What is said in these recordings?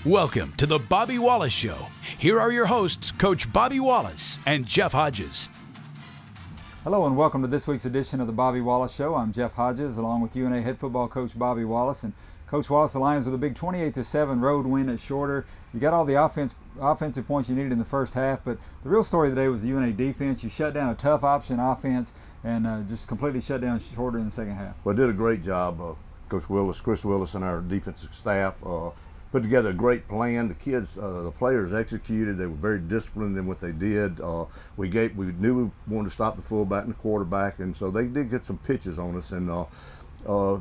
Welcome to the Bobby Wallace Show. Here are your hosts, Coach Bobby Wallace and Jeff Hodges. Hello and welcome to this week's edition of the Bobby Wallace Show. I'm Jeff Hodges along with UNA head football coach Bobby Wallace. And Coach Wallace, the Lions with a big 28-7 road win at Shorter. You got all the offensive points you needed in the first half, but the real story today was the UNA defense. You shut down a tough option offense and just completely shut down Shorter in the second half. Well, did a great job, Coach Willis, Chris Willis, and our defensive staff. Put together a great plan. The kids, the players executed. They were very disciplined in what they did. We knew we wanted to stop the fullback and the quarterback, and so they did get some pitches on us and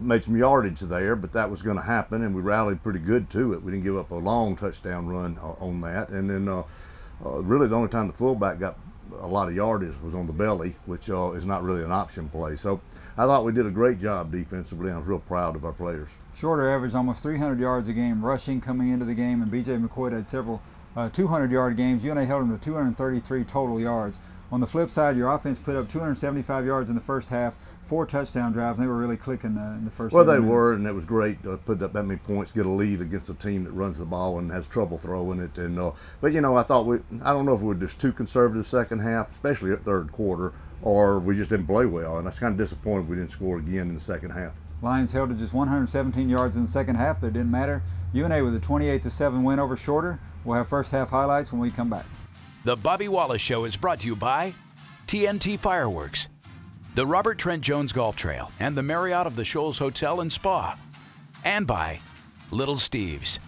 made some yardage there, but that was going to happen, and we rallied pretty good to it. We didn't give up a long touchdown run on that, and then really the only time the fullback got a lot of yardage was on the belly, which is not really an option play. So I thought we did a great job defensively, and I was real proud of our players. Shorter averaged almost 300 yards a game rushing coming into the game, and B.J. McCoy had several 200-yard games. UNA held him to 233 total yards. On the flip side, your offense put up 275 yards in the first half, 4 touchdown drives, and they were really clicking in the first. Well, they were, and it was great to put up that many points, get a lead against a team that runs the ball and has trouble throwing it. And but you know, I don't know if we were just too conservative second half, especially at third quarter, or we just didn't play well, and that's kind of disappointed we didn't score again in the second half. Lions held to just 117 yards in the second half, but it didn't matter. UNA with a 28-7 win over Shorter. We'll have first half highlights when we come back. The Bobby Wallace Show is brought to you by TNT Fireworks, the Robert Trent Jones Golf Trail, and the Marriott of the Shoals Hotel and Spa, and by Little Steve's.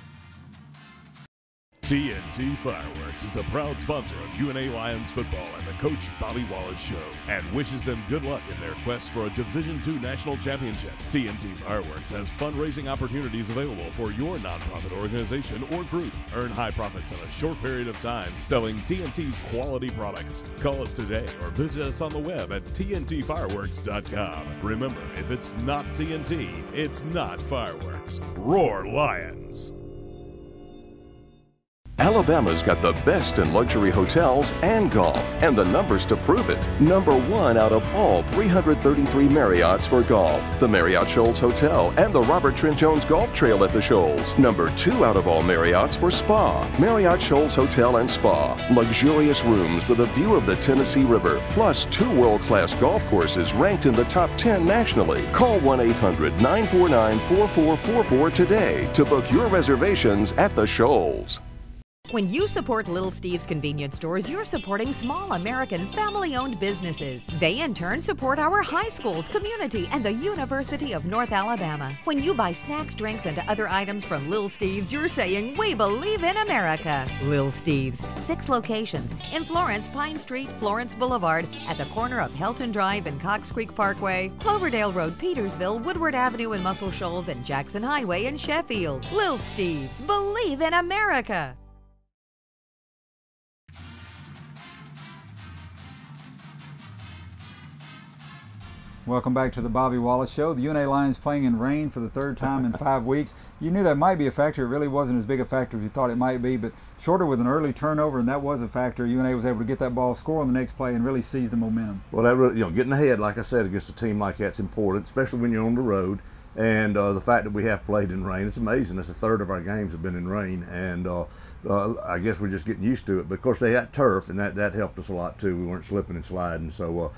TNT Fireworks is a proud sponsor of UNA Lions football and the Coach Bobby Wallace Show, and wishes them good luck in their quest for a Division II national championship. TNT Fireworks has fundraising opportunities available for your nonprofit organization or group. Earn high profits in a short period of time selling TNT's quality products. Call us today or visit us on the web at tntfireworks.com. Remember, if it's not TNT, it's not fireworks. Roar Lions! Alabama's got the best in luxury hotels and golf, and the numbers to prove it. #1 out of all 333 Marriotts for golf, the Marriott Shoals Hotel and the Robert Trent Jones Golf Trail at the Shoals. #2 out of all Marriotts for spa, Marriott Shoals Hotel and Spa. Luxurious rooms with a view of the Tennessee River, plus 2 world-class golf courses ranked in the top 10 nationally. Call 1-800-949-4444 today to book your reservations at the Shoals. When you support Little Steve's convenience stores, you're supporting small American family-owned businesses. They in turn support our high schools, community, and the University of North Alabama. When you buy snacks, drinks, and other items from Little Steve's, you're saying, we believe in America. Little Steve's, 6 locations in Florence, Pine Street, Florence Boulevard, at the corner of Helton Drive and Cox Creek Parkway, Cloverdale Road, Petersville, Woodward Avenue in Muscle Shoals, and Jackson Highway in Sheffield. Little Steve's, believe in America. Welcome back to the Bobby Wallace Show. The UNA Lions playing in rain for the 3rd time in 5 weeks. You knew that might be a factor. It really wasn't as big a factor as you thought it might be, but Shorter with an early turnover, and that was a factor. UNA was able to get that ball, score on the next play, and really seize the momentum. Well, that really, getting ahead, like I said, against a team like that's important, especially when you're on the road. And the fact that we have played in rain, it's amazing. That's a third of our games have been in rain, and I guess we're just getting used to it. But of course, they had turf, and that helped us a lot too. We weren't slipping and sliding. So,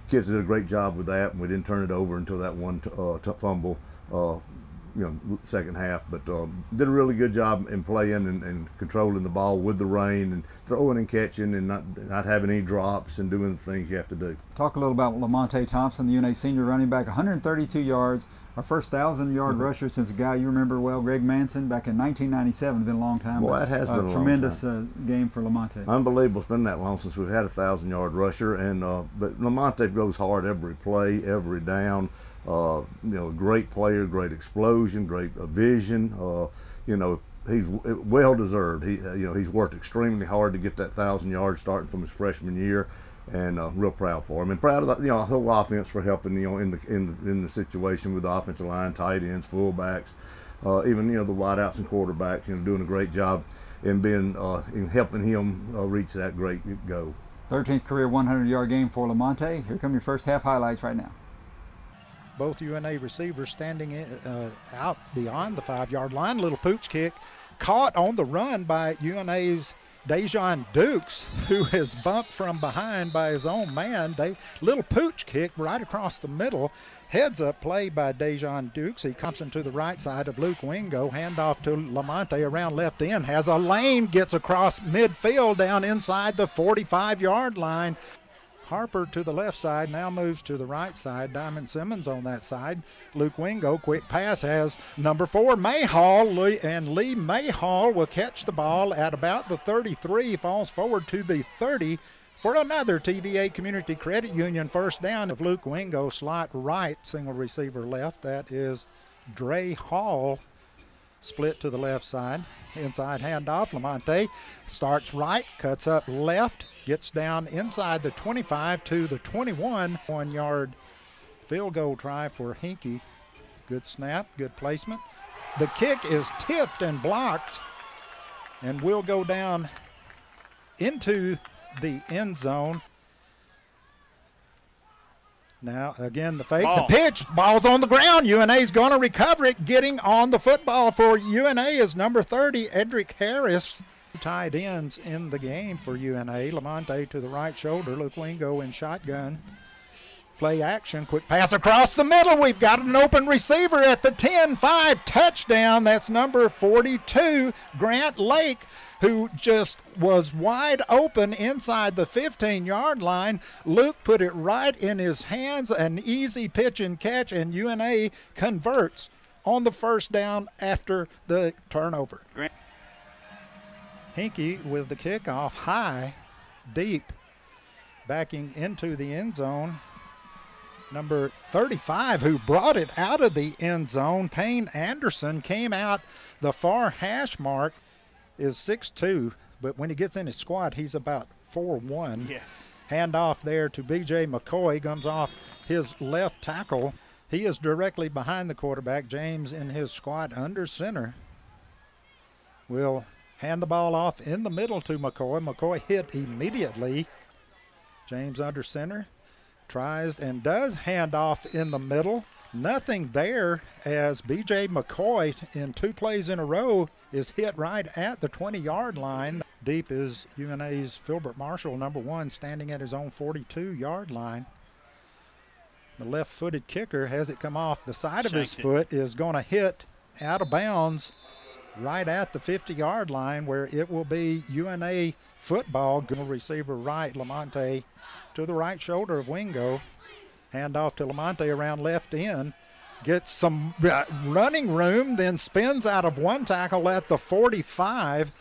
kids did a great job with that, and we didn't turn it over until that one fumble, second half. But did a really good job in playing and controlling the ball with the rain and throwing and catching and not having any drops and doing the things you have to do. Talk a little about Lamonte Thompson, the UNA senior running back, 132 yards. Our first 1,000-yard rusher since a guy you remember well, Greg Manson, back in 1997. It's been a long time. Well, that has been a long tremendous time. Game for Lamonte. Unbelievable. It's been that long since we've had a 1,000-yard rusher, and but Lamonte goes hard every play, every down. Great player, great explosion, great vision. He's well deserved. He's worked extremely hard to get that 1,000 yards starting from his freshman year. And real proud for him, and proud of the whole offense for helping in the situation with the offensive line, tight ends, fullbacks, even the wideouts and quarterbacks, doing a great job in helping him reach that great goal. 13th career 100-yard game for Lamonte. Here come your first half highlights right now. Both UNA receivers standing out beyond the 5-yard line. Little pooch kick caught on the run by UNA's Dejon Dukes, who is bumped from behind by his own man. Little pooch kick right across the middle. Heads up play by Dejon Dukes. He comes into the right side of Luke Wingo. Handoff to Lamonte around left end. Has a lane, gets across midfield down inside the 45-yard line. Harper to the left side, now moves to the right side. Diamond Simmons on that side. Luke Wingo, quick pass, has number 4, Mayhall, and Lee Mayhall will catch the ball at about the 33, falls forward to the 30 for another TVA Community Credit Union first down. Of Luke Wingo, slot right, single receiver left. That is Dre Hall. Split to the left side. Inside handoff. Lamonte starts right, cuts up left, gets down inside the 25 to the 21. 1-yard field goal try for Hinkie. Good snap, good placement. The kick is tipped and blocked and will go down into the end zone. Now, again, the fake, the pitch, ball's on the ground. UNA's going to recover it. Getting on the football for UNA is number 30, Edric Harris. Tight ends in the game for UNA. Lamonte to the right shoulder. Luke Wingo in shotgun. Play action, quick pass across the middle. We've got an open receiver at the 10-5 touchdown. That's number 42, Grant Lake, who just was wide open inside the 15-yard line. Luke put it right in his hands, an easy pitch and catch, and UNA converts on the first down after the turnover. Hinkie with the kickoff, high, deep, backing into the end zone. Number 35, who brought it out of the end zone, Payne Anderson, came out the far hash mark, is 6'2", but when he gets in his squat, he's about 4'1". Yes. Handoff there to B.J. McCoy, comes off his left tackle. He is directly behind the quarterback. James in his squat under center will hand the ball off in the middle to McCoy. McCoy hit immediately. James under center. Tries and does hand off in the middle. Nothing there as B.J. McCoy in 2 plays in a row is hit right at the 20-yard line. Deep is UNA's Filbert Marshall, number 1, standing at his own 42-yard line. The left-footed kicker has it come off the side of his foot, is going to hit out of bounds right at the 50-yard line, where it will be UNA football. Good receiver right, Lamonte to the right shoulder of Wingo. Handoff to Lamonte around left end. Gets some running room, then spins out of one tackle at the 45.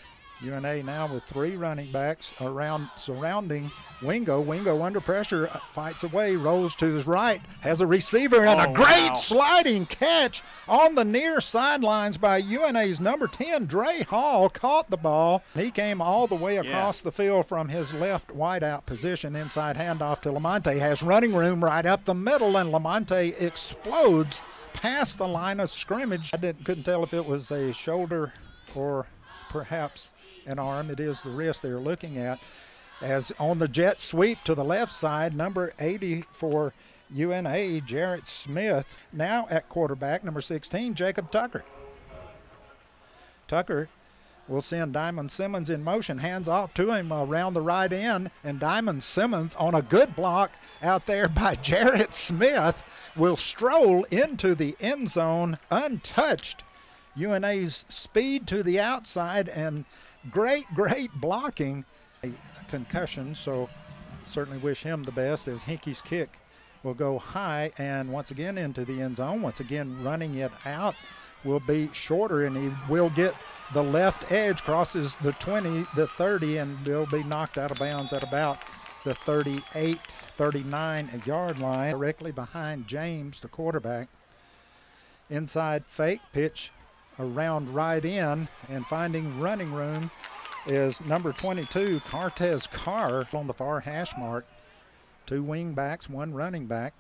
UNA now with 3 running backs around surrounding Wingo. Wingo under pressure, fights away, rolls to his right, has a receiver, and a great sliding catch on the near sidelines by UNA's number 10, Dre Hall, caught the ball. He came all the way across the field from his left wideout position. Inside handoff to Lamonte, has running room right up the middle, and Lamonte explodes past the line of scrimmage. I couldn't tell if it was a shoulder or perhaps an arm. It is the wrist they're looking at. As on the jet sweep to the left side, number 80 for UNA, Jarrett Smith. Now at quarterback, number 16, Jacob Tucker. Tucker will send Diamond Simmons in motion, hands off to him around the right end, and Diamond Simmons on a good block out there by Jarrett Smith will stroll into the end zone untouched. UNA's speed to the outside and great blocking. A concussion, so certainly wish him the best, as Hinkie's kick will go high and once again into the end zone. Once again running it out will be shorter, and he will get the left edge, crosses the 20, the 30, and will be knocked out of bounds at about the 38, 39-yard line, directly behind James, the quarterback. Inside fake pitch around right in, and finding running room is number 22, Cartez Carr, on the far hash mark. 2 wing backs, 1 running back.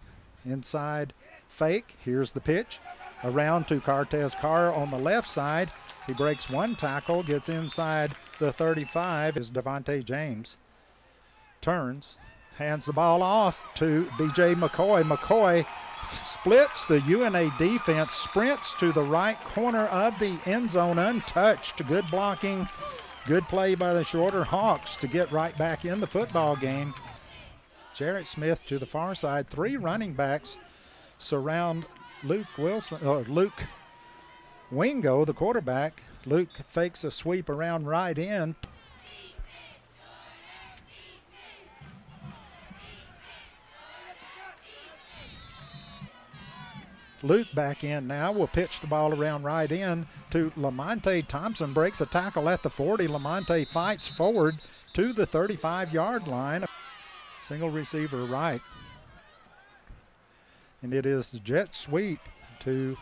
Inside fake, here's the pitch. Around to Cartez Carr on the left side. He breaks 1 tackle, gets inside the 35 is Devontae James. Turns, hands the ball off to B.J. McCoy. McCoy splits the UNA defense, sprints to the right corner of the end zone untouched. Good blocking, good play by the Shorter Hawks to get right back in the football game. Jarrett Smith to the far side. 3 running backs surround Luke Wingo, the quarterback. Luke fakes a sweep around right end. Luke back in now, will pitch the ball around right end to Lamonte Thompson. Breaks a tackle at the 40. Lamonte fights forward to the 35-yard line. Single receiver right. And it is the jet sweep to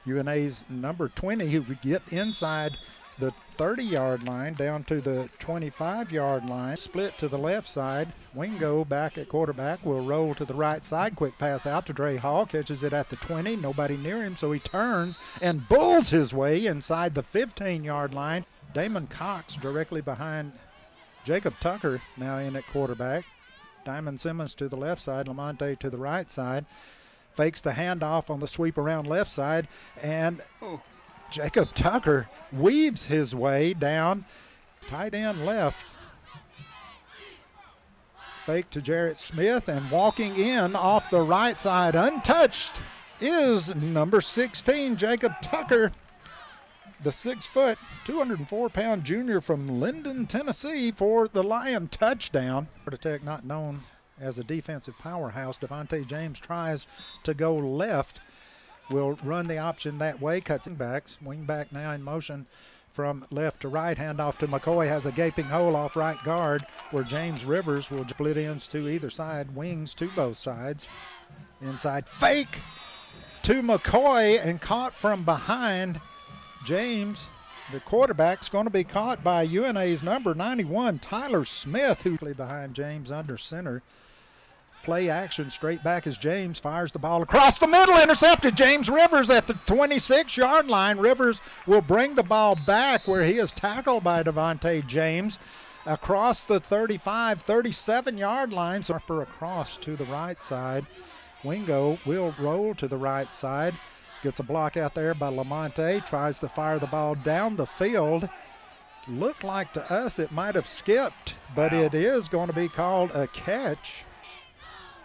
UNA's number 20, who would get inside the 30-yard line down to the 25-yard line. Split to the left side. Wingo back at quarterback will roll to the right side. Quick pass out to Dre Hall. Catches it at the 20. Nobody near him, so he turns and bulls his way inside the 15-yard line. Damon Cox directly behind Jacob Tucker now in at quarterback. Diamond Simmons to the left side. Lamonte to the right side. Fakes the handoff on the sweep around left side, and Jacob Tucker weaves his way down tight end left. Fake to Jarrett Smith, and walking in off the right side untouched is number 16, Jacob Tucker, the 6-foot, 204-pound junior from Linden, Tennessee, for the Lion touchdown. Tech not known as a defensive powerhouse. Devontae James tries to go left. Will run the option that way, cuts backs. Wing back now in motion from left to right. Handoff to McCoy, has a gaping hole off right guard where James Rivers will split ends to either side, wings to both sides. Inside fake to McCoy and caught from behind. James, the quarterback's going to be caught by UNA's number 91, Tyler Smith, who's behind James under center. Play action straight back as James fires the ball across the middle, intercepted. James Rivers at the 26-yard line. Rivers will bring the ball back where he is tackled by Devontae James across the 35, 37-yard line. Harper across to the right side. Wingo will roll to the right side. Gets a block out there by Lamonte. Tries to fire the ball down the field. Looked like to us it might have skipped, but it is going to be called a catch.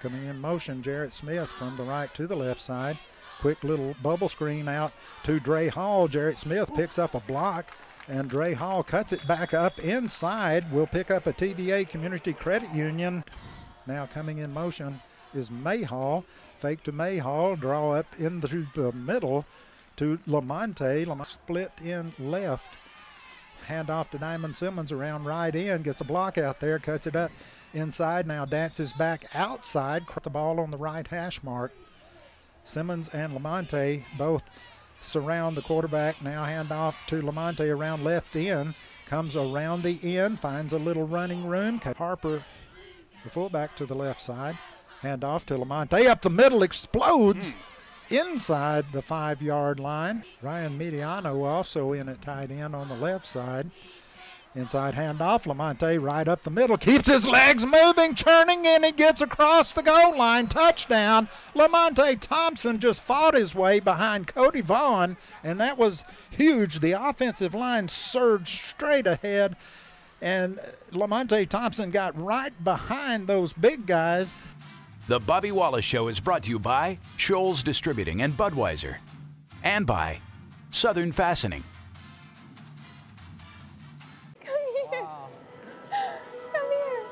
Coming in motion, Jarrett Smith from the right to the left side. Quick little bubble screen out to Dre Hall. Jarrett Smith picks up a block, and Dre Hall cuts it back up inside. Will pick up a TVA Community Credit Union. Now coming in motion is Mayhall. Fake to Mayhall, draw up in through the middle to Lamonte. Lamonte split in left. Hand off to Diamond Simmons around right end. Gets a block out there, cuts it up inside. Now dances back outside. Caught the ball on the right hash mark. Simmons and Lamonte both surround the quarterback. Now hand off to Lamonte around left end. Comes around the end, finds a little running room. Harper, the fullback, to the left side. Hand off to Lamonte. Up the middle, explodes inside the 5-yard line. Ryan Mediano also in at tight end on the left side. Inside handoff, Lamonte right up the middle, keeps his legs moving, turning, and he gets across the goal line. Touchdown. Lamonte Thompson just fought his way behind Cody Vaughn, and that was huge. The offensive line surged straight ahead, and Lamonte Thompson got right behind those big guys. The Bobby Wallace Show is brought to you by Scholl's Distributing and Budweiser, and by Southern Fastening. Come here. Wow. Come here.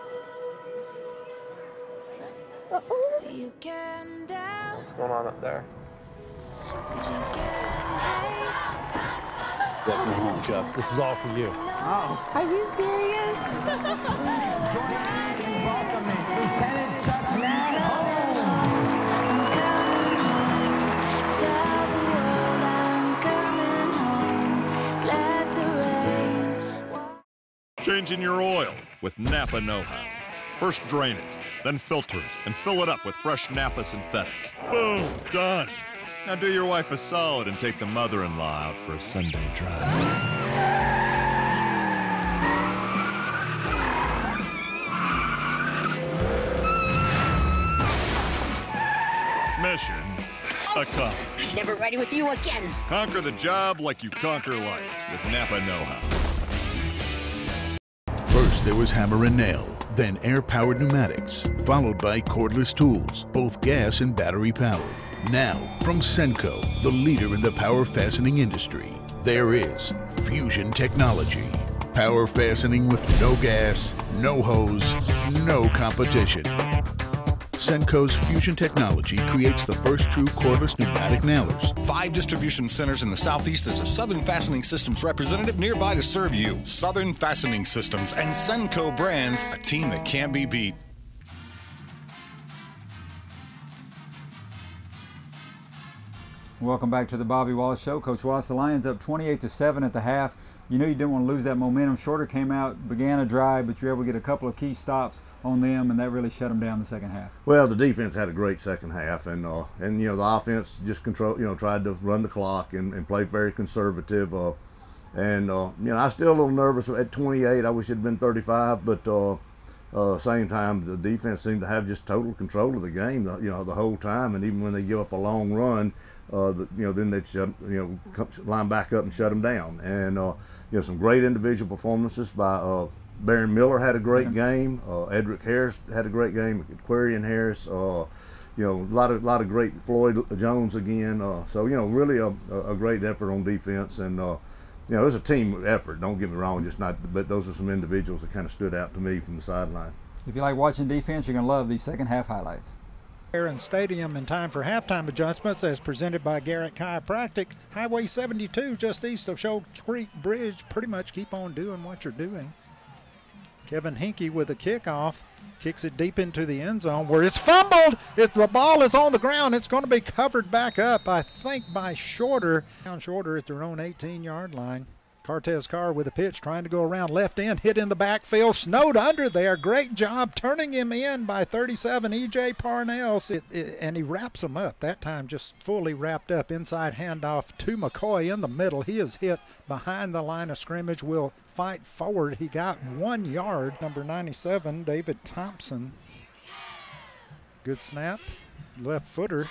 So you can down. What's going on up there? Welcome home, Chuck. This is all for you. Oh. Are you serious? Welcoming Lieutenant Chuck Nag home. Tell the world I'm coming home. Let the rain. Changing your oil with Napa Know-How. First drain it, then filter it, and fill it up with fresh Napa Synthetic. Boom, done. Now do your wife a solid and take the mother-in-law out for a Sunday drive. Mission Never riding with you again. Conquer the job like you conquer life with Napa Know-How. First, there was hammer and nail, then air-powered pneumatics, followed by cordless tools, both gas and battery-powered. Now, from Senco, the leader in the power fastening industry, there is Fusion Technology. Power fastening with no gas, no hose, no competition. Senco's Fusion Technology creates the first true cordless pneumatic nailers. 5 distribution centers in the Southeast as a Southern Fastening Systems representative nearby to serve you. Southern Fastening Systems and Senco brands, a team that can't be beat. Welcome back to the Bobby Wallace Show. Coach Wallace, the Lions up 28-7 at the half. You knew you didn't want to lose that momentum. Shorter came out, began a drive, but you were able to get a couple of key stops on them, and that really shut them down the second half. Well, the defense had a great second half, and you know, the offense just tried to run the clock and play very conservative. You know, I still a little nervous at 28. I wish it had been 35, but same time, the defense seemed to have just total control of the game, you know, the whole time. And even when they give up a long run, you know, then they'd line back up and shut them down. And you know, some great individual performances by Baron Miller had a great game. Edric Harris had a great game. Aquarian Harris. You know, a lot of great Floyd Jones again. So you know, really a great effort on defense. And you know, it was a team effort. Don't get me wrong, but those are some individuals that kind of stood out to me from the sideline. If you like watching defense, you're going to love these second half highlights. Aaron Stadium in time for halftime adjustments as presented by Garrett Chiropractic. Highway 72 just east of Shoal Creek Bridge. Pretty much keep on doing what you're doing. Kevin Hinkie with a kickoff. Kicks it deep into the end zone where it's fumbled. The ball is on the ground. It's going to be covered back up, I think, by Shorter. Down Shorter at their own 18-yard line. Cortez Carr with a pitch, trying to go around left end, hit in the backfield, snowed under there. Great job turning him in by 37, E.J. Parnell. And he wraps him up. That time just fully wrapped up. Inside handoff to McCoy in the middle. He is hit behind the line of scrimmage. Will fight forward. He got 1 yard. Number 97, David Thompson. Good snap. Left footer.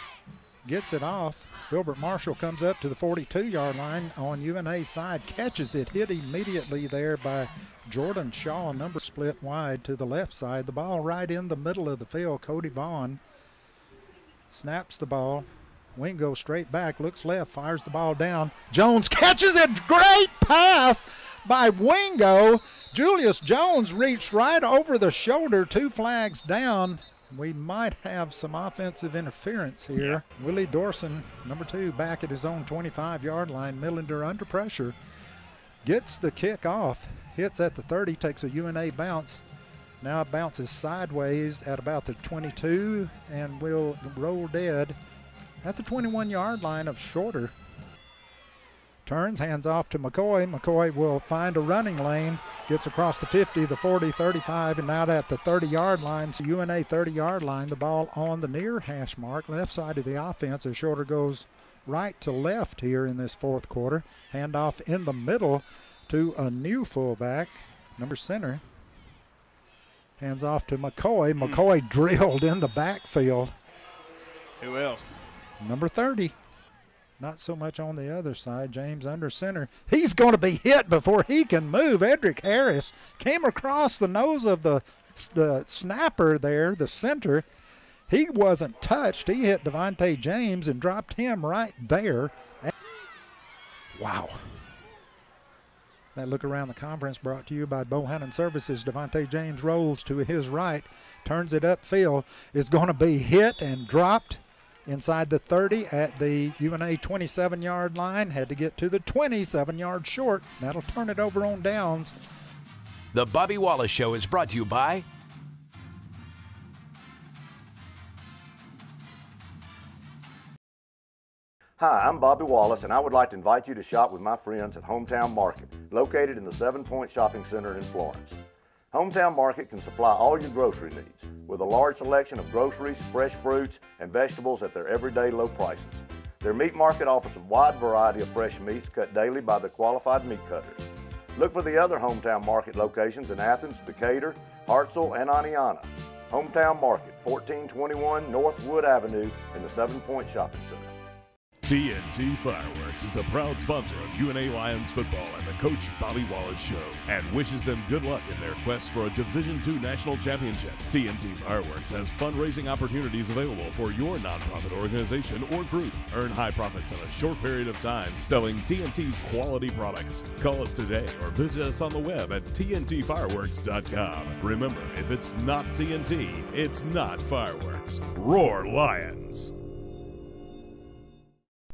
Gets it off. Filbert Marshall comes up to the 42-yard line on UNA's side, catches it, hit immediately there by Jordan Shaw, number split wide to the left side. The ball right in the middle of the field. Cody Vaughn snaps the ball. Wing goes straight back, looks left, fires the ball down. Jones catches it. Great pass by Wingo. Julius Jones reached right over the shoulder, 2 flags down. We might have some offensive interference here. Yeah. Willie Dorson, number 2, back at his own 25-yard line. Millender under pressure. Gets the kick off. Hits at the 30, takes a UNA bounce. Now it bounces sideways at about the 22 and will roll dead at the 21-yard line of Shorter. Turns, hands off to McCoy. McCoy will find a running lane. Gets across the 50, the 40, 35, and out at the 30-yard line. So UNA 30-yard line. The ball on the near hash mark, left side of the offense as Shorter goes right to left here in this fourth quarter. Handoff in the middle to a new fullback, number center. Hands off to McCoy. McCoy drilled in the backfield. Who else? Number 30. Not so much on the other side. James under center. He's going to be hit before he can move. Edric Harris came across the nose of the snapper there, the center. He wasn't touched. He hit Devontae James and dropped him right there. Wow. That look around the conference brought to you by Bohannon Services. Devontae James rolls to his right, turns it upfield, is going to be hit and dropped inside the 30 at the UNA 27-yard line. Had to get to the 27-yard short. That'll turn it over on downs. The Bobby Wallace Show is brought to you by Hi, I'm Bobby Wallace, and I would like to invite you to shop with my friends at Hometown Market, located in the 7 Point Shopping Center in Florence. Hometown Market can supply all your grocery needs with a large selection of groceries, fresh fruits, and vegetables at their everyday low prices. Their meat market offers a wide variety of fresh meats cut daily by the qualified meat cutters. Look for the other Hometown Market locations in Athens, Decatur, Hartselle, and Aniana. Hometown Market, 1421 North Wood Avenue in the 7 Point Shopping Center. TNT Fireworks is a proud sponsor of UNA Lions football and the Coach Bobby Wallace Show, and wishes them good luck in their quest for a Division II national championship. TNT Fireworks has fundraising opportunities available for your nonprofit organization or group. Earn high profits in a short period of time selling TNT's quality products. Call us today or visit us on the web at tntfireworks.com. Remember, if it's not TNT, it's not fireworks. Roar Lions!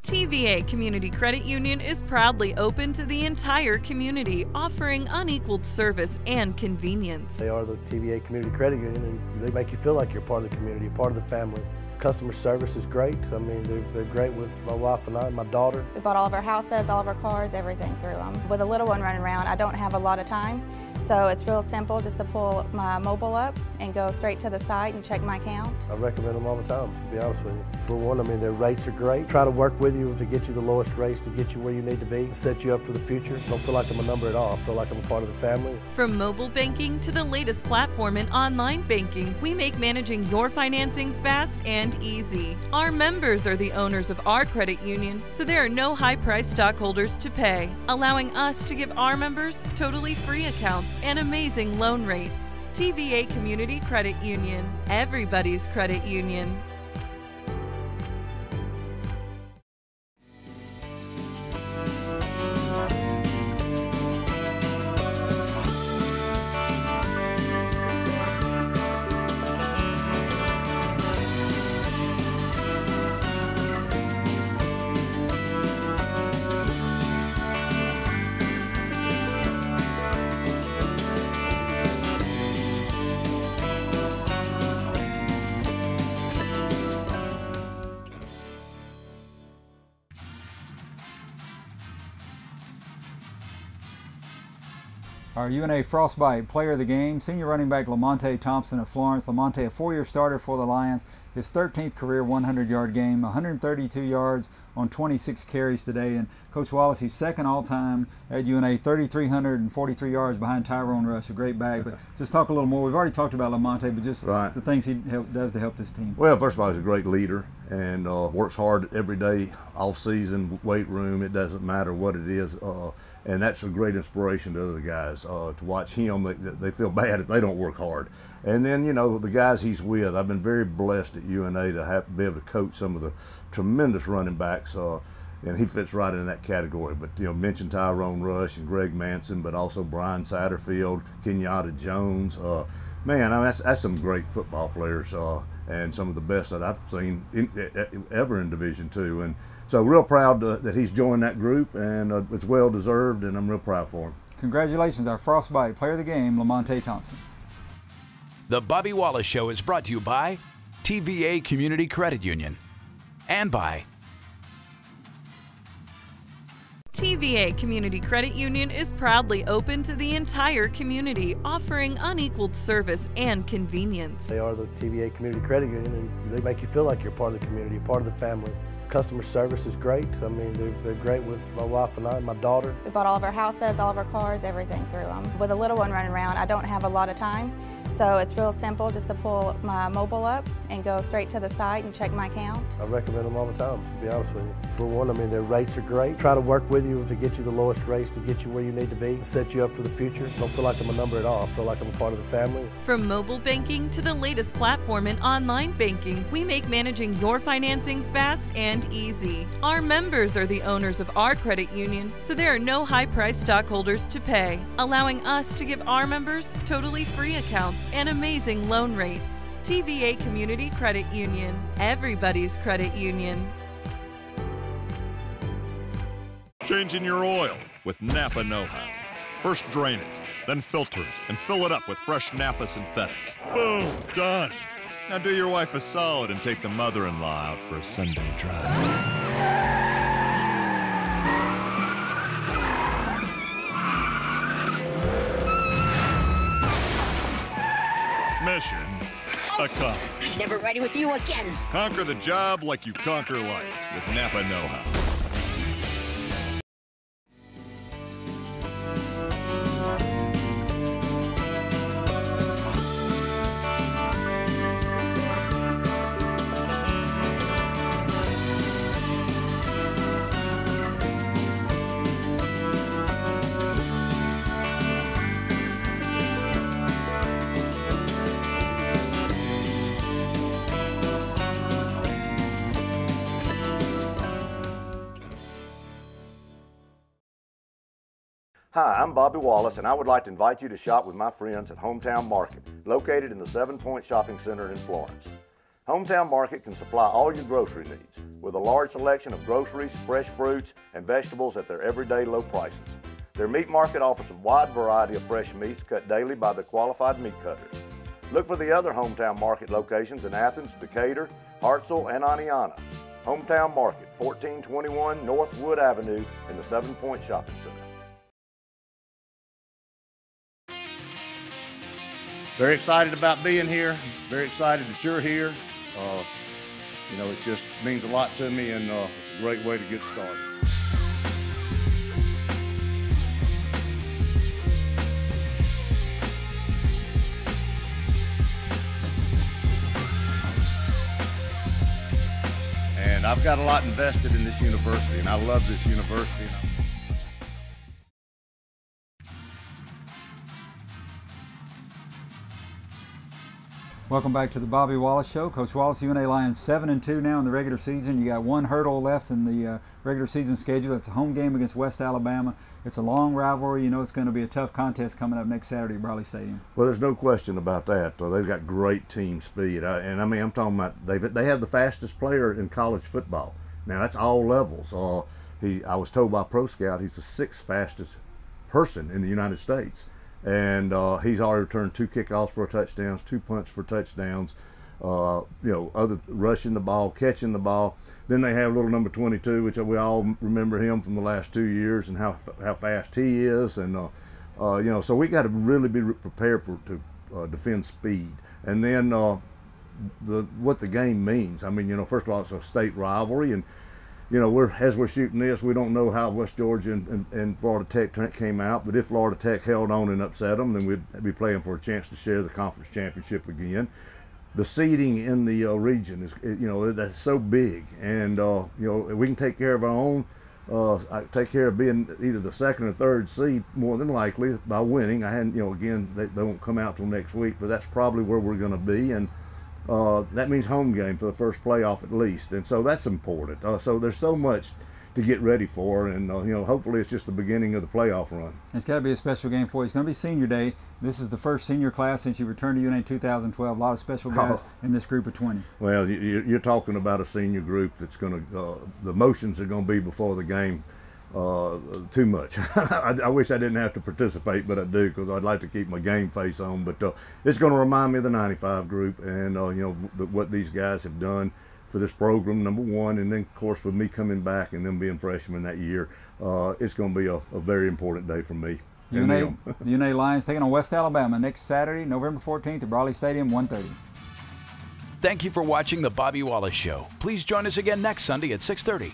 TVA Community Credit Union is proudly open to the entire community, offering unequaled service and convenience. They are the TVA Community Credit Union, and they make you feel like you're part of the community, part of the family. Customer service is great. I mean, they're great with my wife and I and my daughter. We bought all of our houses, all of our cars, everything through them. With a little one running around, I don't have a lot of time. So it's real simple just to pull my mobile up and go straight to the site and check my account. I recommend them all the time, to be honest with you. For one, I mean, their rates are great. Try to work with you to get you the lowest rates, to get you where you need to be, set you up for the future. Don't feel like I'm a number at all. I feel like I'm a part of the family. From mobile banking to the latest platform in online banking, we make managing your financing fast and easy. Our members are the owners of our credit union, so there are no high-priced stockholders to pay, allowing us to give our members totally free accounts and amazing loan rates. TVA Community Credit Union, everybody's credit union. Our UNA Frostbite Player of the Game, senior running back Lamonte Thompson of Florence. Lamonte, a four-year starter for the Lions. His 13th career 100-yard game, 132 yards on 26 carries today. And Coach Wallace, he's second all-time at UNA, 3,343 yards behind Tyrone Rush, a great back. But just talk a little more. We've already talked about Lamonte, but just the things he does to help this team. Well, first of all, he's a great leader and works hard every day, off-season, weight room. It doesn't matter what it is. And that's a great inspiration to other guys to watch him. They feel bad if they don't work hard. And then, you know, the guys he's with, I've been very blessed at UNA to be able to coach some of the tremendous running backs, and he fits right in that category. But, you know, mention Tyrone Rush and Greg Manson, but also Brian Satterfield, Kenyatta Jones. Man, I mean, that's some great football players and some of the best that I've seen ever in Division II. And so real proud that he's joined that group, and it's well deserved, and I'm real proud for him. Congratulations, our Frostbite Player of the Game, Lamonte Thompson. The Bobby Wallace Show is brought to you by TVA Community Credit Union and by TVA Community Credit Union is proudly open to the entire community, offering unequaled service and convenience. They are the TVA Community Credit Union, and they make you feel like you're part of the community, part of the family. Customer service is great. I mean, they're great with my wife and I and my daughter. We bought all of our houses, all of our cars, everything through them. With a little one running around, I don't have a lot of time. So it's real simple just to pull my mobile up and go straight to the site and check my account. I recommend them all the time, to be honest with you. For one, I mean, their rates are great. Try to work with you to get you the lowest rates, to get you where you need to be, set you up for the future. Don't feel like I'm a number at all. I feel like I'm a part of the family. From mobile banking to the latest platform in online banking, we make managing your financing fast and easy. Our members are the owners of our credit union, so there are no high-priced stockholders to pay, allowing us to give our members totally free accounts and amazing loan rates. TVA Community Credit Union, everybody's credit union. Changing your oil with Napa Know-How. First drain it, then filter it, and fill it up with fresh Napa Synthetic. Boom, done. Now do your wife a solid and take the mother-in-law out for a Sunday drive. Mission accomplished. Never riding with you again. Conquer the job like you conquer life with Napa Know-How. Hi, I'm Bobby Wallace, and I would like to invite you to shop with my friends at Hometown Market, located in the 7 Point Shopping Center in Florence. Hometown Market can supply all your grocery needs with a large selection of groceries, fresh fruits, and vegetables at their everyday low prices. Their meat market offers a wide variety of fresh meats cut daily by the qualified meat cutters. Look for the other Hometown Market locations in Athens, Decatur, Hartselle, and Aniana. Hometown Market, 1421 North Wood Avenue in the 7 Point Shopping Center. Very excited about being here. Very excited that you're here. You know, it just means a lot to me, and it's a great way to get started. And I've got a lot invested in this university, and I love this university. Welcome back to the Bobby Wallace Show. Coach Wallace, UNA Lions 7-2 now in the regular season. You got one hurdle left in the regular season schedule. That's a home game against West Alabama. It's a long rivalry. You know it's going to be a tough contest coming up next Saturday at Brawley Stadium. Well, there's no question about that. They've got great team speed. And I mean, I'm talking about they have the fastest player in college football. Now, that's all levels. I was told by Pro Scout he's the 6th fastest person in the United States. And he's already returned 2 kickoffs for touchdowns, 2 punts for touchdowns, you know, other rushing the ball, catching the ball. Then they have little number 22, which we all remember him from the last 2 years and how fast he is. And, you know, so we got to really be prepared to defend speed. And then what the game means. I mean, you know, first of all, it's a state rivalry. And, you know, as we're shooting this, we don't know how West Georgia and Florida Tech came out, but if Florida Tech held on and upset them, then we'd be playing for a chance to share the conference championship again. The seeding in the region is, you know, that's so big, and you know, we can take care of our own, take care of being either the 2nd or 3rd seed more than likely by winning. You know, again, they won't come out till next week, but that's probably where we're going to be, and that means home game for the first playoff at least, and so that's important. So there's so much to get ready for, and you know, hopefully it's just the beginning of the playoff run. It's got to be a special game for you. It's going to be senior day. This is the first senior class since you returned to UNA in 2012. A lot of special guys in this group of 20. Well, you're talking about a senior group that's going to, the emotions are going to be before the game too much. I wish I didn't have to participate, but I do, because I'd like to keep my game face on. But it's going to remind me of the 95 group, and you know, what these guys have done for this program, number one, and then of course with me coming back and them being freshmen that year, it's going to be a very important day for me. The UNA Lions taking on West Alabama next Saturday, November 14th at Brawley Stadium, 1:30. Thank you for watching the Bobby Wallace Show. Please join us again next Sunday at 6:30.